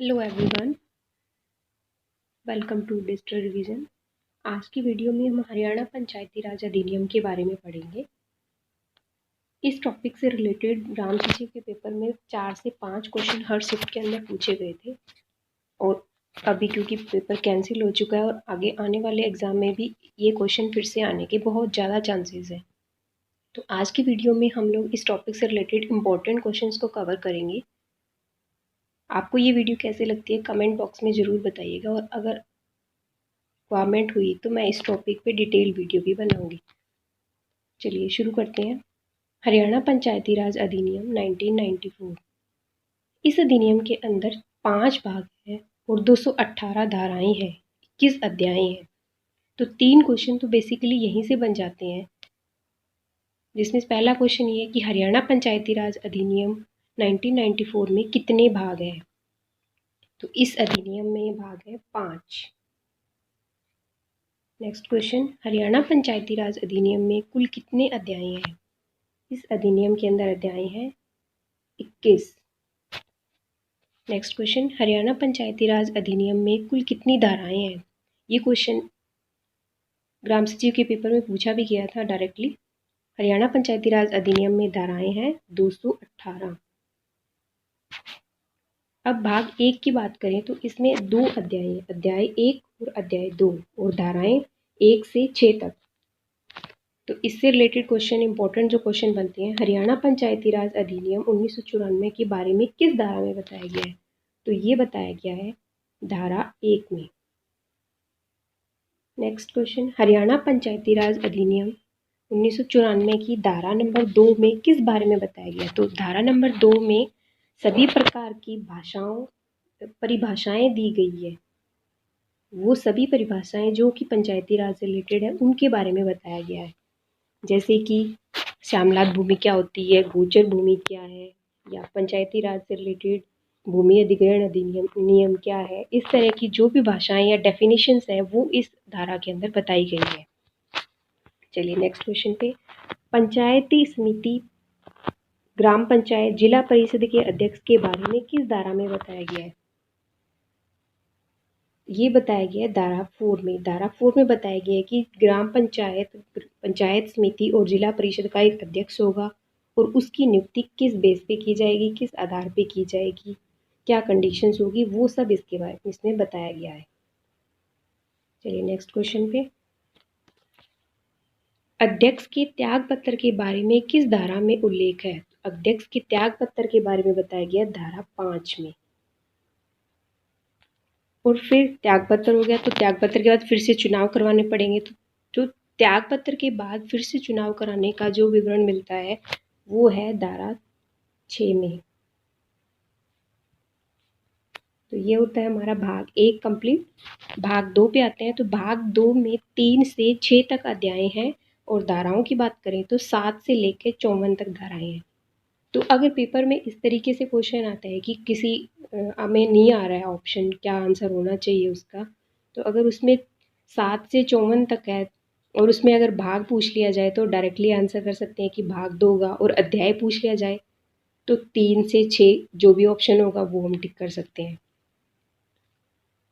Hello everyone, welcome to digital revision. आज की video में हम हरियाणा पंचायती राज अधिनियम के बारे में पढ़ेंगे। इस टॉपिक से रिलेटेड ग्राम सचिव के पेपर में 4 से 5 क्वेश्चन हर शिफ्ट के अंदर पूछे गए थे और अभी क्योंकि पेपर कैंसिल हो चुका है और आगे आने वाले एग्ज़ाम में भी ये क्वेश्चन फिर से आने के बहुत ज़्यादा चांसेस हैं। तो आज की वीडियो में हम लोग इस टॉपिक से रिलेटेड इम्पोर्टेंट क्वेश्चन को कवर करेंगे। आपको ये वीडियो कैसे लगती है कमेंट बॉक्स में ज़रूर बताइएगा और अगर रिक्वायरमेंट हुई तो मैं इस टॉपिक पे डिटेल वीडियो भी बनाऊंगी। चलिए शुरू करते हैं। हरियाणा पंचायती राज अधिनियम 1994। इस अधिनियम के अंदर 5 भाग हैं और 218 धाराएं हैं, 21 अध्याय हैं। तो 3 क्वेश्चन तो बेसिकली यहीं से बन जाते हैं, जिसमें पहला क्वेश्चन ये है कि हरियाणा पंचायती राज अधिनियम 1994 में कितने भाग हैं। तो इस अधिनियम में भाग है 5। नेक्स्ट क्वेश्चन, हरियाणा पंचायती राज अधिनियम में कुल कितने अध्याय हैं। इस अधिनियम के अंदर अध्याय हैं 21। नेक्स्ट क्वेश्चन, हरियाणा पंचायती राज अधिनियम में कुल कितनी धाराएं हैं। ये क्वेश्चन ग्राम सचिव के पेपर में पूछा भी गया था डायरेक्टली। हरियाणा पंचायती राज अधिनियम में धाराएं हैं 218। अब भाग 1 की बात करें तो इसमें 2 अध्याय हैं, अध्याय 1 और अध्याय 2, और धाराएं 1 से 6 तक। तो इससे रिलेटेड क्वेश्चन इंपॉर्टेंट जो क्वेश्चन बनते हैं, हरियाणा पंचायती राज अधिनियम 1994 के बारे में किस धारा में बताया गया है। तो ये बताया गया है धारा 1 में। नेक्स्ट क्वेश्चन, हरियाणा पंचायती राज अधिनियम 1994 की धारा नंबर 2 में किस बारे में बताया गया। तो धारा नंबर 2 में सभी प्रकार की परिभाषाएं दी गई है। वो सभी परिभाषाएं जो कि पंचायती राज से रिलेटेड है उनके बारे में बताया गया है, जैसे कि श्यामलात भूमि क्या होती है, गोचर भूमि क्या है, या पंचायती राज से रिलेटेड भूमि अधिग्रहण अधिनियम नियम क्या है। इस तरह की जो भी भाषाएं या डेफिनेशंस है वो इस धारा के अंदर बताई गई है। चलिए नेक्स्ट क्वेश्चन पे, पंचायती समिति, ग्राम पंचायत, जिला परिषद के अध्यक्ष के बारे में किस धारा में बताया गया है। ये बताया गया है धारा 4 में। धारा 4 में बताया गया है कि ग्राम पंचायत, पंचायत समिति और जिला परिषद का एक अध्यक्ष होगा और उसकी नियुक्ति किस बेस पे की जाएगी, किस आधार पे की जाएगी, क्या कंडीशंस होगी, वो सब इसके बारे में इसमें बताया गया है। चलिए नेक्स्ट क्वेश्चन पे, अध्यक्ष के त्याग पत्र के बारे में किस धारा में उल्लेख है। अध्यक्ष के त्याग पत्र के बारे में बताया गया धारा 5 में। और फिर त्याग पत्र हो गया तो त्याग पत्र के बाद फिर से चुनाव करवाने पड़ेंगे। तो त्याग पत्र के बाद फिर से चुनाव कराने का जो विवरण मिलता है वो है धारा 6 में। तो ये होता है हमारा भाग 1 कंप्लीट। भाग 2 पे आते हैं। तो भाग 2 में 3 से 6 तक अध्याय हैं और धाराओं की बात करें तो 7 से लेकर 54 तक धाराएं हैं। तो अगर पेपर में इस तरीके से क्वेश्चन आता है कि किसी हमें नहीं आ रहा है ऑप्शन क्या आंसर होना चाहिए उसका, तो अगर उसमें 7 से 54 तक है और उसमें अगर भाग पूछ लिया जाए तो डायरेक्टली आंसर कर सकते हैं कि भाग 2 होगा, और अध्याय पूछ लिया जाए तो 3 से 6 जो भी ऑप्शन होगा वो हम टिक कर सकते हैं।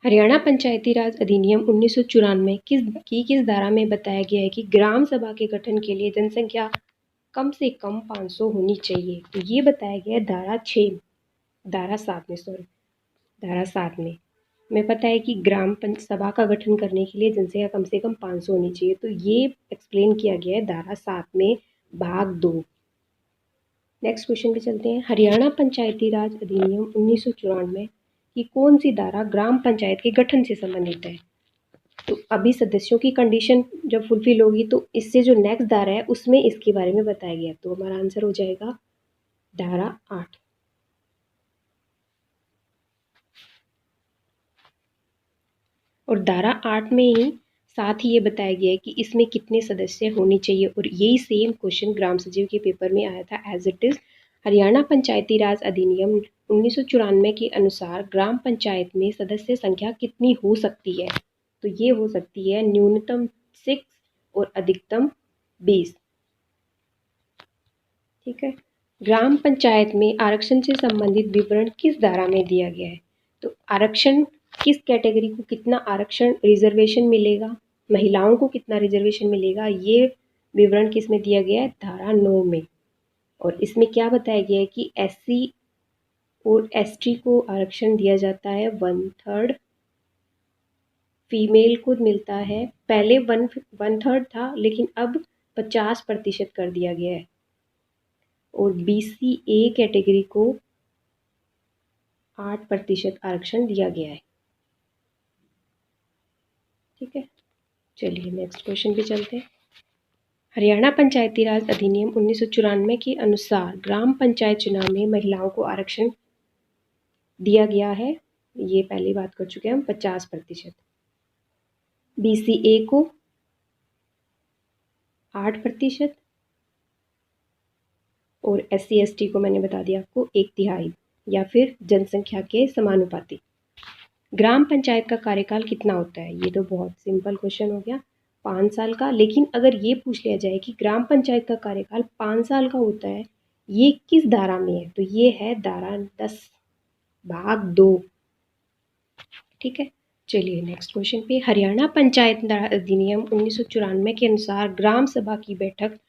हरियाणा पंचायती राज अधिनियम 1994 किस धारा में बताया गया है कि ग्राम सभा के गठन के लिए जनसंख्या कम से कम 500 होनी चाहिए। तो ये बताया गया है धारा 7 में मैं पता है कि ग्राम सभा का गठन करने के लिए जनसंख्या कम से कम 500 होनी चाहिए। तो ये एक्सप्लेन किया गया है धारा 7 में भाग 2। नेक्स्ट क्वेश्चन पे चलते हैं। हरियाणा पंचायती राज अधिनियम 1994 की कौन सी धारा ग्राम पंचायत के गठन से संबंधित है। तो अभी सदस्यों की कंडीशन जब फुलफिल होगी तो इससे जो नेक्स्ट धारा है उसमें इसके बारे में बताया गया। तो हमारा आंसर हो जाएगा धारा 8। और धारा 8 में ही साथ ही ये बताया गया है कि इसमें कितने सदस्य होने चाहिए, और यही सेम क्वेश्चन ग्राम सचिव के पेपर में आया था एज इट इज़। हरियाणा पंचायती राज अधिनियम 1994 के अनुसार ग्राम पंचायत में सदस्य संख्या कितनी हो सकती है। तो ये हो सकती है न्यूनतम 6 और अधिकतम 20। ठीक है। ग्राम पंचायत में आरक्षण से संबंधित विवरण किस धारा में दिया गया है। तो आरक्षण किस कैटेगरी को कितना आरक्षण रिजर्वेशन मिलेगा, महिलाओं को कितना रिजर्वेशन मिलेगा, ये विवरण किस में दिया गया है, धारा 9 में। और इसमें क्या बताया गया है कि SC और ST को आरक्षण दिया जाता है 1/3, फीमेल को मिलता है, पहले 1/3 था लेकिन अब 50% कर दिया गया है। और BCA कैटेगरी को 8% आरक्षण दिया गया है। ठीक है, चलिए नेक्स्ट क्वेश्चन पे चलते हैं। हरियाणा पंचायती राज अधिनियम 1994 के अनुसार ग्राम पंचायत चुनाव में महिलाओं को आरक्षण दिया गया है, ये पहले बात कर चुके हैं हम, 50%। BCA को 8% और SC ST को मैंने बता दिया आपको 1/3 या फिर जनसंख्या के समानुपाती। ग्राम पंचायत का कार्यकाल कितना होता है, ये तो बहुत सिंपल क्वेश्चन हो गया, 5 साल का। लेकिन अगर ये पूछ लिया जाए कि ग्राम पंचायत का कार्यकाल 5 साल का होता है, ये किस धारा में है, तो ये है धारा 10 भाग 2। ठीक है, चलिए नेक्स्ट क्वेश्चन पे। हरियाणा पंचायत राज अधिनियम 1994 के अनुसार ग्राम सभा की बैठक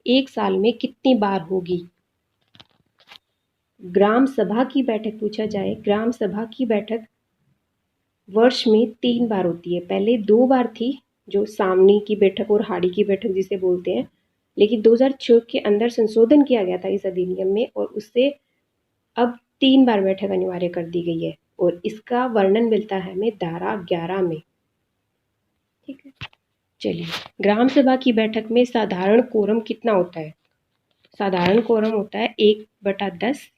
एक साल में कितनी बार होगी। ग्राम सभा की बैठक पूछा जाए, ग्राम सभा की बैठक वर्ष में 3 बार होती है। पहले 2 बार थी, जो सामने की बैठक और हाड़ी की बैठक जिसे बोलते हैं, लेकिन 2006 के अंदर संशोधन किया गया था इस अधिनियम में और उससे अब 3 बार बैठक अनिवार्य कर दी गई है और इसका वर्णन मिलता है हमें धारा 11 में। ठीक है, चलिए। ग्राम सभा की बैठक में साधारण कोरम कितना होता है। साधारण कोरम होता है 1/10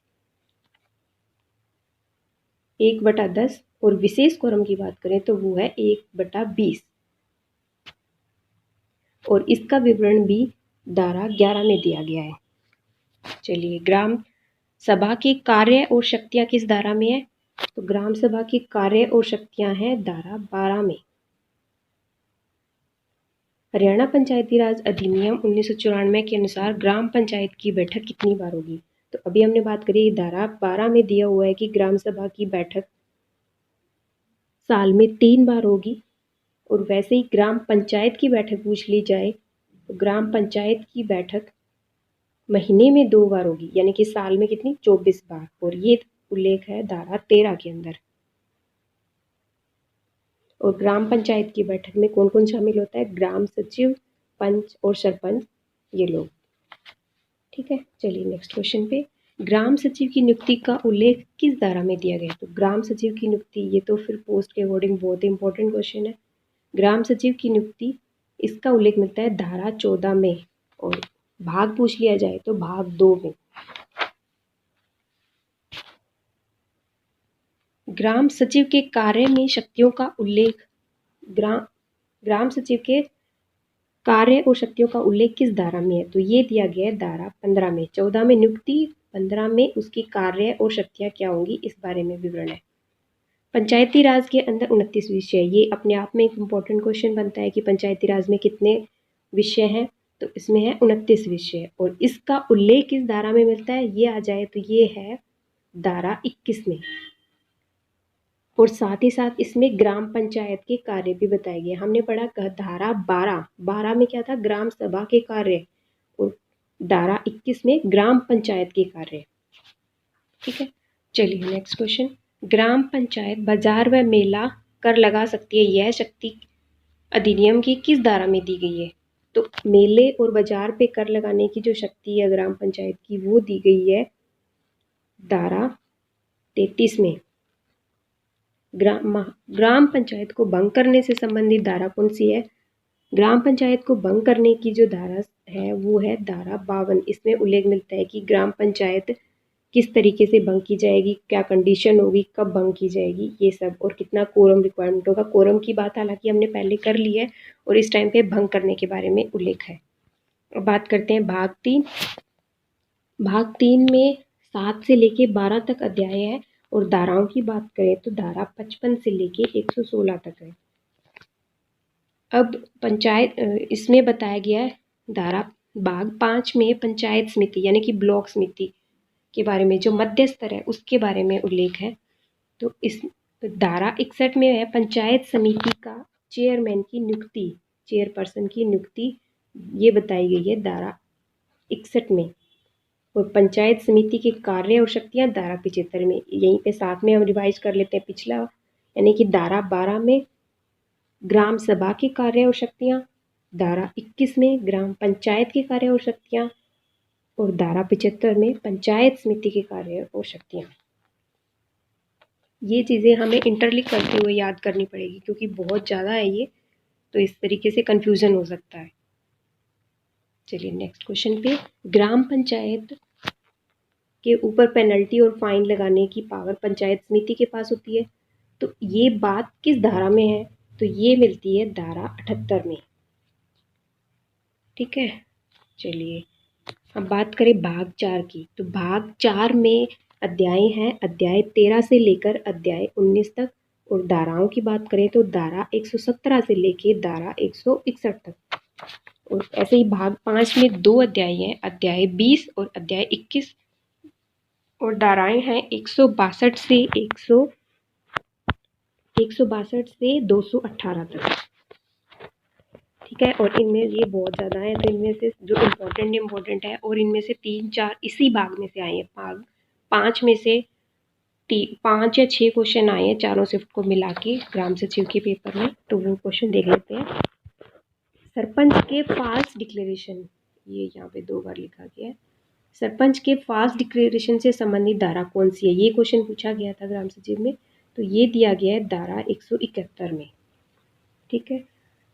और विशेष कोरम की बात करें तो वो है 1/20 और इसका विवरण भी धारा 11 में दिया गया है। चलिए, ग्राम सभा के कार्य और शक्तियां किस धारा में है, तो ग्राम सभा के कार्य और शक्तियां हैं धारा 12 में। हरियाणा पंचायती राज अधिनियम 1994 के अनुसार ग्राम पंचायत की बैठक कितनी बार होगी, तो अभी हमने बात करी धारा 12 में दिया हुआ है कि ग्राम सभा की बैठक साल में 3 बार होगी। और वैसे ही ग्राम पंचायत की बैठक पूछ ली जाए तो ग्राम पंचायत की बैठक महीने में 2 बार होगी, यानी कि साल में कितनी, 24 बार। और ये उल्लेख है धारा 13 के अंदर। और ग्राम पंचायत की बैठक में कौन कौन शामिल होता है, ग्राम सचिव, पंच और सरपंच, ये लोग। ठीक है, चलिए नेक्स्ट क्वेश्चन पे। ग्राम सचिव की नियुक्ति का उल्लेख किस धारा में दिया गया, तो ग्राम सचिव की नियुक्ति, ये तो फिर पोस्ट के अकॉर्डिंग बहुत इंपॉर्टेंट क्वेश्चन है। ग्राम सचिव की नियुक्ति, इसका उल्लेख मिलता है धारा 14 में और भाग पूछ लिया जाए तो भाग 2 में। ग्राम सचिव के कार्य में शक्तियों का उल्लेख, ग्राम सचिव के कार्य और शक्तियों का उल्लेख किस धारा में है, तो ये दिया गया है धारा 15 में। 14 में नियुक्ति, 15 में उसकी कार्य और शक्तियाँ क्या होंगी, इस बारे में विवरण है। पंचायती राज के अंदर 29 विषय, ये अपने आप में एक इम्पॉर्टेंट क्वेश्चन बनता है कि पंचायती राज में कितने विषय हैं, तो इसमें है 29 विषय और इसका उल्लेख किस धारा में मिलता है, ये आ जाए तो ये है धारा 21 में। और साथ ही साथ इसमें ग्राम पंचायत के कार्य भी बताए गए। हमने पढ़ा धारा 12 में क्या था, ग्राम सभा के कार्य, और धारा 21 में ग्राम पंचायत के कार्य। ठीक है, चलिए नेक्स्ट क्वेश्चन। ग्राम पंचायत बाजार व मेला कर लगा सकती है, यह शक्ति अधिनियम की किस धारा में दी गई है, तो मेले और बाजार पे कर लगाने की जो शक्ति है ग्राम पंचायत की, वो दी गई है धारा 33 में। ग्राम पंचायत को भंग करने से संबंधित धारा कौन सी है, ग्राम पंचायत को भंग करने की जो धारा है वो है धारा 52। इसमें उल्लेख मिलता है कि ग्राम पंचायत किस तरीके से भंग की जाएगी, क्या कंडीशन होगी, कब भंग की जाएगी, ये सब, और कितना कोरम रिक्वायरमेंट होगा। कोरम की बात हालांकि हमने पहले कर ली है और इस टाइम पे भंग करने के बारे में उल्लेख है। अब बात करते हैं भाग 3। भाग 3 में 7 से लेके 12 तक अध्याय है और धाराओं की बात करें तो धारा 55 से लेके 116 तक है। अब पंचायत, इसमें बताया गया है धारा भाग 5 में पंचायत समिति यानी कि ब्लॉक समिति के बारे में, जो मध्य स्तर है उसके बारे में उल्लेख है। तो इस तो धारा 61 में है पंचायत समिति का चेयरमैन की नियुक्ति, चेयरपर्सन की नियुक्ति ये बताई गई है धारा 61 में। और पंचायत समिति के कार्य और शक्तियाँ धारा 75 में। यहीं पे साथ में हम रिवाइज कर लेते हैं पिछला, यानी कि धारा 12 में ग्राम सभा के कार्य और शक्तियाँ, धारा 21 में ग्राम पंचायत के कार्य और शक्तियाँ, और धारा 75 में पंचायत समिति के कार्य और शक्तियाँ। ये चीज़ें हमें इंटरलिंक करते हुए याद करनी पड़ेगी, क्योंकि बहुत ज़्यादा है ये, तो इस तरीके से कन्फ्यूज़न हो सकता है। चलिए नेक्स्ट क्वेश्चन पे, ग्राम पंचायत के ऊपर पेनल्टी और फाइन लगाने की पावर पंचायत समिति के पास होती है। तो ये बात किस धारा में है? तो ये मिलती है धारा 78 में। ठीक है, चलिए अब बात करें भाग 4 की। तो भाग 4 में अध्याय हैं, अध्याय 13 से लेकर अध्याय 19 तक। और धाराओं की बात करें तो धारा 117 से लेके धारा 161 तक। और ऐसे ही भाग 5 में 2 अध्याय हैं, अध्याय 20 और अध्याय 21। और धाराएं हैं 162 से 218 तक। ठीक है, और इनमें ये बहुत ज़्यादा है, तो इनमें से जो इम्पोर्टेंट है, और इनमें से 3-4 इसी भाग में से आए हैं। भाग 5 में से 5 या 6 क्वेश्चन आए हैं चारों शिफ्ट को मिला के ग्राम सचिव के पेपर में। तो वो क्वेश्चन देख लेते हैं। सरपंच के फाल्स डिक्लेरेशन, ये यहाँ पे 2 बार लिखा गया है। सरपंच के फाल्स डिक्लेरेशन से संबंधित धारा कौन सी है? ये क्वेश्चन पूछा गया था ग्राम सचिव में, तो ये दिया गया है धारा 171 में। ठीक है,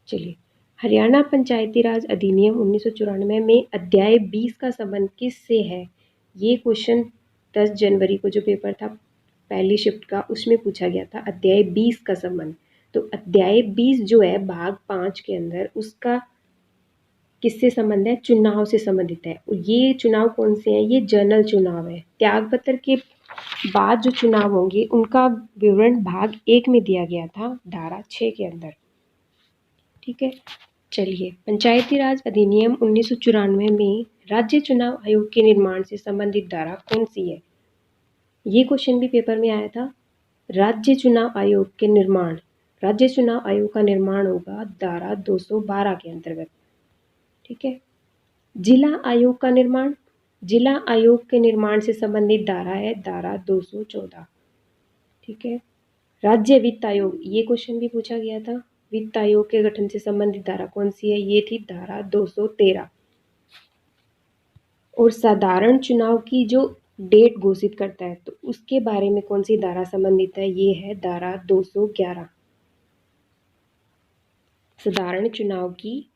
चलिए हरियाणा पंचायती राज अधिनियम 1994 में अध्याय 20 का संबंध किससे है? ये क्वेश्चन 10 जनवरी को जो पेपर था पहली शिफ्ट का, उसमें पूछा गया था अध्याय 20 का संबंध। तो अध्याय 20 जो है भाग 5 के अंदर, उसका किससे संबंध है? चुनाव से संबंधित है। और ये चुनाव कौन से हैं? ये जनरल चुनाव है। त्यागपत्र के बाद जो चुनाव होंगे उनका विवरण भाग 1 में दिया गया था धारा 6 के अंदर। ठीक है, चलिए पंचायती राज अधिनियम 1994 में राज्य चुनाव आयोग के निर्माण से संबंधित धारा कौन सी है? ये क्वेश्चन भी पेपर में आया था। राज्य चुनाव आयोग के निर्माण, राज्य चुनाव आयोग का निर्माण होगा धारा 212 के अंतर्गत। ठीक है, जिला आयोग का निर्माण, जिला आयोग के निर्माण से संबंधित धारा है धारा 214। ठीक है, राज्य वित्त आयोग, ये क्वेश्चन भी पूछा गया था। वित्त आयोग के गठन से संबंधित धारा कौन सी है? ये थी धारा 213। और साधारण चुनाव की जो डेट घोषित करता है, तो उसके बारे में कौन सी धारा संबंधित है? ये है धारा 211। साधारण चुनाव की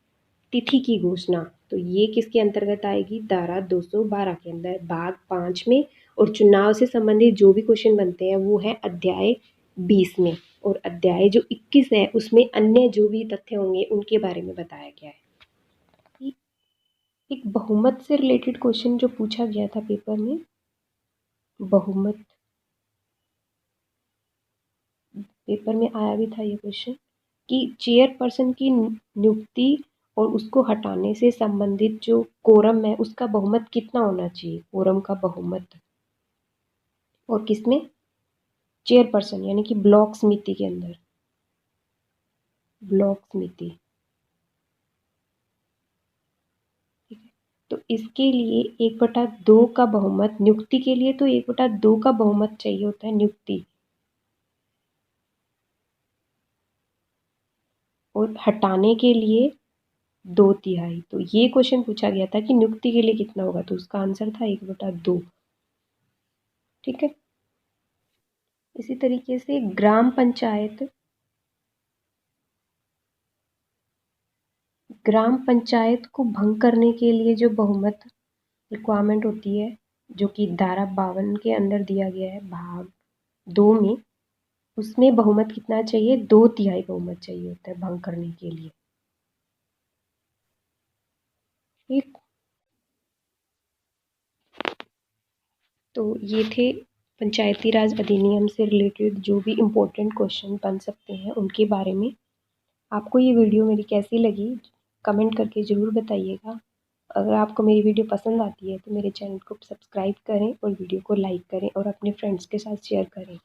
तिथि की घोषणा, तो ये किसके अंतर्गत आएगी? धारा 212 के अंदर, भाग 5 में। और चुनाव से संबंधित जो भी क्वेश्चन बनते हैं वो है अध्याय 20 में। और अध्याय जो 21 है उसमें अन्य जो भी तथ्य होंगे उनके बारे में बताया गया है। एक बहुमत से रिलेटेड क्वेश्चन जो पूछा गया था पेपर में, बहुमत पेपर में आया भी था ये क्वेश्चन, कि चेयरपर्सन की नियुक्ति और उसको हटाने से संबंधित जो कोरम है उसका बहुमत कितना होना चाहिए? कोरम का बहुमत, और किसमें? चेयरपर्सन यानी कि ब्लॉक समिति के अंदर, ब्लॉक समिति। ठीक है, तो इसके लिए 1/2 का बहुमत नियुक्ति के लिए, तो 1/2 का बहुमत चाहिए होता है नियुक्ति, और हटाने के लिए 2/3। तो ये क्वेश्चन पूछा गया था कि नियुक्ति के लिए कितना होगा, तो उसका आंसर था 1/2। ठीक है, इसी तरीके से ग्राम पंचायत को भंग करने के लिए जो बहुमत रिक्वायरमेंट होती है, जो कि धारा 52 के अंदर दिया गया है भाग 2 में, उसमें बहुमत कितना चाहिए? 2/3 बहुमत चाहिए होता है भंग करने के लिए। ठीक, तो ये थे पंचायती राज अधिनियम से रिलेटेड जो भी इम्पोर्टेंट क्वेश्चन बन सकते हैं उनके बारे में। आपको ये वीडियो मेरी कैसी लगी कमेंट करके ज़रूर बताइएगा। अगर आपको मेरी वीडियो पसंद आती है तो मेरे चैनल को सब्सक्राइब करें और वीडियो को लाइक करें और अपने फ्रेंड्स के साथ शेयर करें।